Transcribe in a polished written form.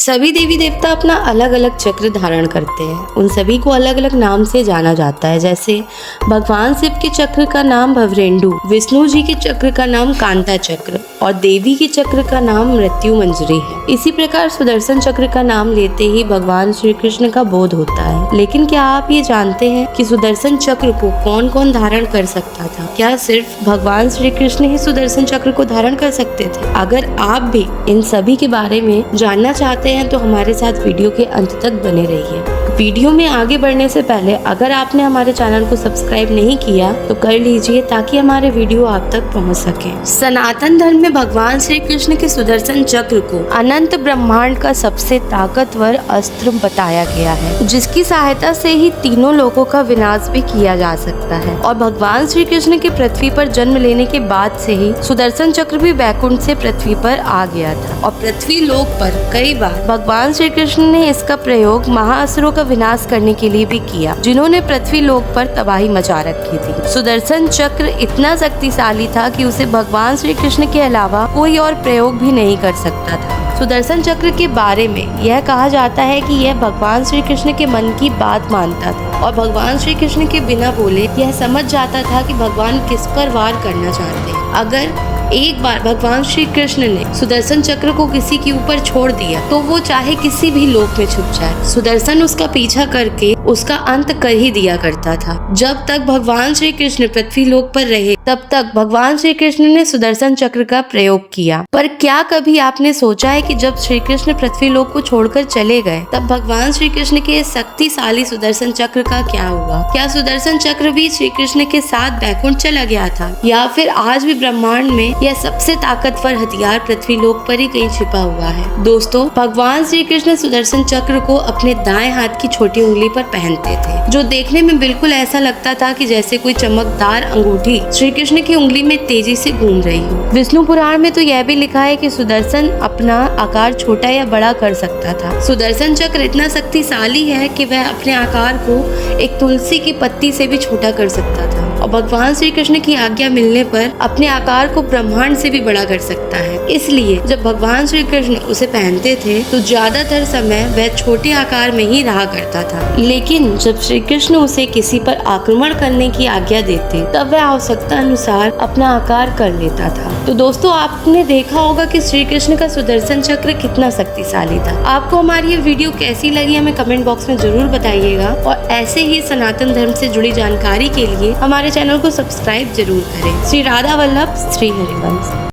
सभी देवी देवता अपना अलग अलग चक्र धारण करते हैं। उन सभी को अलग अलग नाम से जाना जाता है। जैसे भगवान शिव के चक्र का नाम भवरेंडु, विष्णु जी के चक्र का नाम कांता चक्र और देवी के चक्र का नाम मृत्यु मंजरी है। इसी प्रकार सुदर्शन चक्र का नाम लेते ही भगवान श्री कृष्ण का बोध होता है। लेकिन क्या आप ये जानते हैं कि सुदर्शन चक्र को कौन कौन धारण कर सकता था? क्या सिर्फ भगवान श्री कृष्ण ही सुदर्शन चक्र को धारण कर सकते थे? अगर आप भी इन सभी के बारे में जानना चाहते हैं तो हमारे साथ वीडियो के अंत तक बने रहिए। वीडियो में आगे बढ़ने से पहले अगर आपने हमारे चैनल को सब्सक्राइब नहीं किया तो कर लीजिए ताकि हमारे वीडियो आप तक पहुंच सके। सनातन धर्म में भगवान श्री कृष्ण के सुदर्शन चक्र को अनंत ब्रह्मांड का सबसे ताकतवर अस्त्र बताया गया है, जिसकी सहायता से ही तीनों लोगों का विनाश भी किया जा सकता है। और भगवान श्री कृष्ण के पृथ्वी पर जन्म लेने के बाद से ही सुदर्शन चक्र भी वैकुंठ से पृथ्वी पर आ गया था और पृथ्वी लोक पर कई बार भगवान श्री कृष्ण ने इसका प्रयोग महाअसुरों का विनाश करने के लिए भी किया, जिन्होंने पृथ्वी लोक पर तबाही मचा रखी थी। सुदर्शन चक्र इतना शक्तिशाली था कि उसे भगवान श्री कृष्ण के अलावा कोई और प्रयोग भी नहीं कर सकता था। सुदर्शन चक्र के बारे में यह कहा जाता है कि यह भगवान श्री कृष्ण के मन की बात मानता था और भगवान श्री कृष्ण के बिना बोले यह समझ जाता था कि भगवान किस पर वार करना चाहते हैं। अगर एक बार भगवान श्री कृष्ण ने सुदर्शन चक्र को किसी के ऊपर छोड़ दिया तो वो चाहे किसी भी लोक में छुप जाए, सुदर्शन उसका पीछा करके उसका अंत कर ही दिया करता था। जब तक भगवान श्री कृष्ण पृथ्वी लोक पर रहे तब तक भगवान श्री कृष्ण ने सुदर्शन चक्र का प्रयोग किया। पर क्या कभी आपने सोचा है कि जब श्री कृष्ण पृथ्वी लोक को छोड़कर चले गए तब भगवान श्री कृष्ण के शक्तिशाली सुदर्शन चक्र का क्या हुआ? क्या सुदर्शन चक्र भी श्री कृष्ण के साथ वैकुंठ चला गया था या फिर आज भी ब्रह्मांड में यह सबसे ताकतवर हथियार पृथ्वी लोक पर ही कहीं छिपा हुआ है? दोस्तों, भगवान श्री कृष्ण सुदर्शन चक्र को अपने दाएं हाथ की छोटी उंगली पर पहनते थे, जो देखने में बिल्कुल ऐसा लगता था कि जैसे कोई चमकदार अंगूठी श्री कृष्ण की उंगली में तेजी से घूम रही हो। विष्णु पुराण में तो यह भी लिखा है कि सुदर्शन अपना आकार छोटा या बड़ा कर सकता था। सुदर्शन चक्र इतना शक्तिशाली है कि वह अपने आकार को एक तुलसी की पत्ती से भी छोटा कर सकता था और भगवान श्री कृष्ण की आज्ञा मिलने पर अपने आकार को ब्रह्मांड से भी बड़ा कर सकता है। इसलिए जब भगवान श्री कृष्ण उसे पहनते थे तो ज्यादातर समय वह छोटे आकार में ही रहा करता था। लेकिन जब श्री कृष्ण उसे किसी पर आक्रमण करने की आज्ञा देते तब वह आवश्यकता अनुसार अपना आकार कर लेता था। तो दोस्तों, आपने देखा होगा कि श्री कृष्ण का सुदर्शन चक्र कितना शक्तिशाली था। आपको हमारी ये वीडियो कैसी लगी हमें कमेंट बॉक्स में जरूर बताइएगा और ऐसे ही सनातन धर्म से जुड़ी जानकारी के लिए हमारे चैनल को सब्सक्राइब जरूर करें। श्री राधा वल्लभ, श्री हरिवंश।